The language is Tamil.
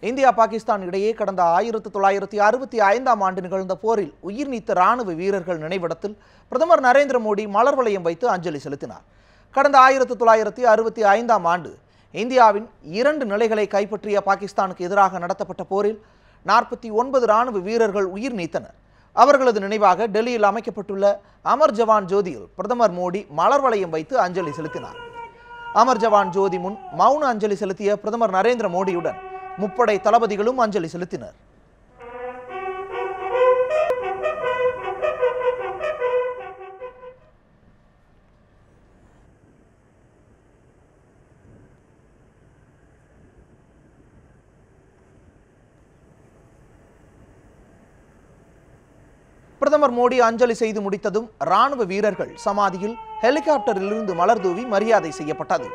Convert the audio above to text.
இந்தியா பாகிஸ்தான் இடையே கடந்த 1965ஆம் ஆண்டு நிகழ்ந்த போரில் உயிர் நீத்த ராணுவ வீரர்கள் நினைவிடத்தில் பிரதமர் நரேந்திர மோடி மலர் வளையம் வைத்து அஞ்சலி செலுத்தினார். கடந்த 1965ஆம் ஆண்டு இந்தியாவின் 2 நிலைகளை கைப்பற்றிய பாகிஸ்தானுக்கு எதிராக நடத்தப்பட்ட போரில் 49 ராணுவ வீரர்கள் உயிர் நீத்தனர். அவர்களது நினைவாக டெல்லியில் அமைக்கப்பட்டுள்ள அமர் ஜவான் ஜோதியில் பிரதமர் மோடி மலர் வளையம் வைத்து அஞ்சலி செலுத்தினார். அமர் ஜவான் ஜோதி முன் மௌன அஞ்சலி செலுத்திய பிரதமர் நரேந்திர மோடியுடன் முப்படை தளபதிகளும் அஞ்சலி செலுத்தினர். பிரதமர் மோடி அஞ்சலி செய்து முடித்ததும் ராணுவ வீரர்கள் சமாதியில் ஹெலிகாப்டரிலிருந்து மலர் தூவி மரியாதை செய்யப்பட்டது.